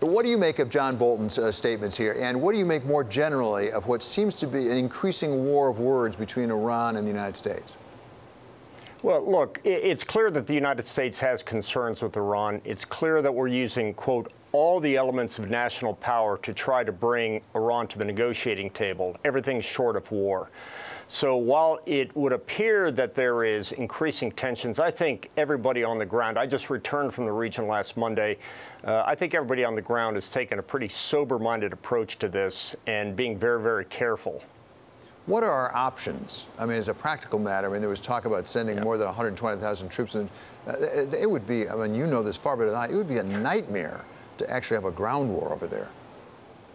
But what do you make of John Bolton's statements here? And what do you make more generally of what seems to be an increasing war of words between Iran and the United States? Well, look, it's clear that the United States has concerns with Iran. It's clear that we're using, quote, all the elements of national power to try to bring Iran to the negotiating table, everything short of war. So while it would appear that there is increasing tensions, I think everybody on the ground, I just returned from the region last Monday, I think everybody on the ground has taken a pretty sober-minded approach to this and being very, very careful. What are our options? I mean, as a practical matter, I mean, there was talk about sending more than 120,000 troops in. It would be, I mean, you know this far better than I, it would be a nightmare to actually have a ground war over there.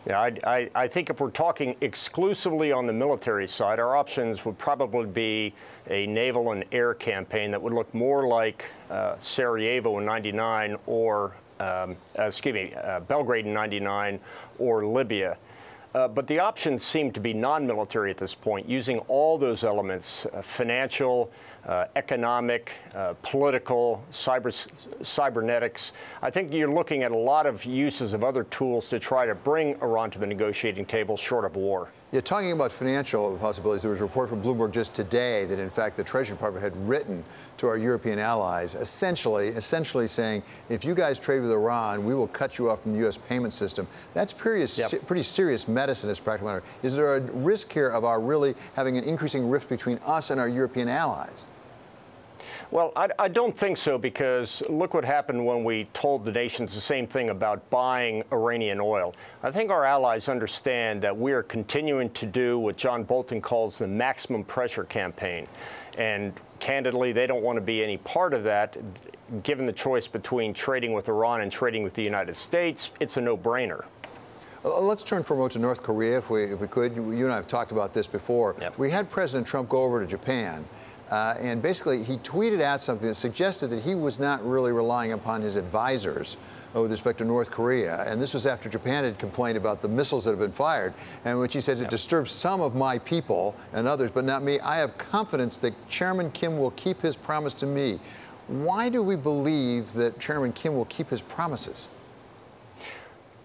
Yeah, I think if we're talking exclusively on the military side, our options would probably be a naval and air campaign that would look more like Sarajevo in '99 or, Belgrade in '99 or Libya. But the options seem to be non-military at this point, using all those elements, financial, economic, political, cybernetics. I think you're looking at a lot of uses of other tools to try to bring Iran to the negotiating table short of war. Yeah, talking about financial possibilities, there was a report from Bloomberg just today that, in fact, the Treasury Department had written to our European allies, essentially saying, if you guys trade with Iran, we will cut you off from the U.S. payment system. That's pretty serious medicine as a practical matter. Is there a risk here of our really having an increasing rift between us and our European allies? Well, I don't think so, because look what happened when we told the nations the same thing about buying Iranian oil. I think our allies understand that we are continuing to do what John Bolton calls the maximum pressure campaign. And candidly, they don't want to be any part of that. Given the choice between trading with Iran and trading with the United States, it's a no-brainer. Let's turn for a moment to North Korea, if we could. You and I have talked about this before. Yep. We had President Trump go over to Japan. And basically, he tweeted out something that suggested that he was not really relying upon his advisors with respect to North Korea. And this was after Japan had complained about the missiles that have been fired, and which he said it disturbs some of my people and others, but not me. I have confidence that Chairman Kim will keep his promise to me. Why do we believe that Chairman Kim will keep his promises?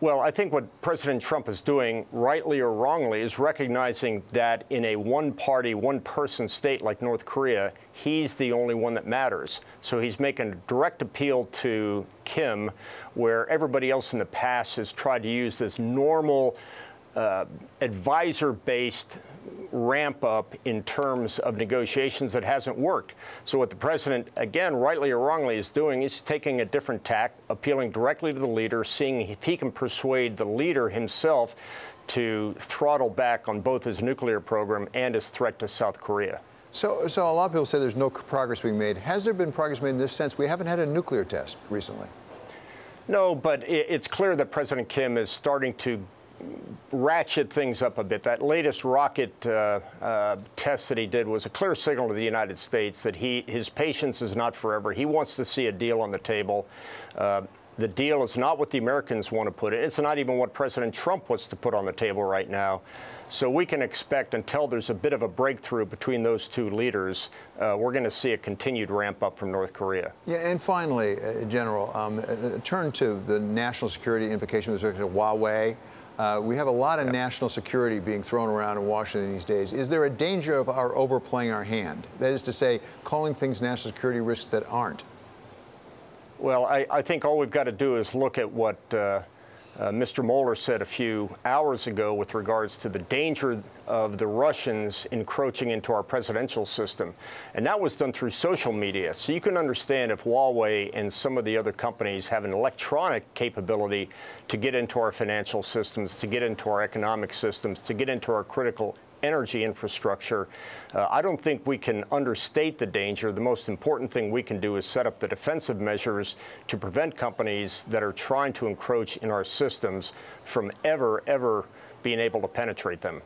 Well, I think what President Trump is doing, rightly or wrongly, is recognizing that in a one-party, one-person state like North Korea, he's the only one that matters. So he's making a direct appeal to Kim, where everybody else in the past has tried to use this normal advisor-based ramp up in terms of negotiations that hasn't worked. So what the president, again, rightly or wrongly, is doing is taking a different tack, appealing directly to the leader, seeing if he can persuade the leader himself to throttle back on both his nuclear program and his threat to South Korea. So a lot of people say there's no progress being made. Has there been progress made in this sense? We haven't had a nuclear test recently. No, but it's clear that President Kim is starting to ratchet things up a bit. That latest rocket test that he did was a clear signal to the United States that his patience is not forever. He wants to see a deal on the table. The deal is not what the Americans want to put it. It's not even what President Trump wants to put on the table right now. So we can expect, until there's a bit of a breakthrough between those two leaders, we're going to see a continued ramp up from North Korea. Yeah, and finally, General, turn to the national security implications with respect to Huawei. We have a lot of national security being thrown around in Washington these days. Is there a danger of our overplaying our hand? That is to say, calling things national security risks that aren't? Well, I think all we've got to do is look at what Mr. Mueller said a few hours ago with regards to the danger of the Russians encroaching into our presidential system. And that was done through social media. So you can understand if Huawei and some of the other companies have an electronic capability to get into our financial systems, to get into our economic systems, to get into our critical energy infrastructure. I don't think we can understate the danger. The most important thing we can do is set up the defensive measures to prevent companies that are trying to encroach in our systems from ever being able to penetrate them.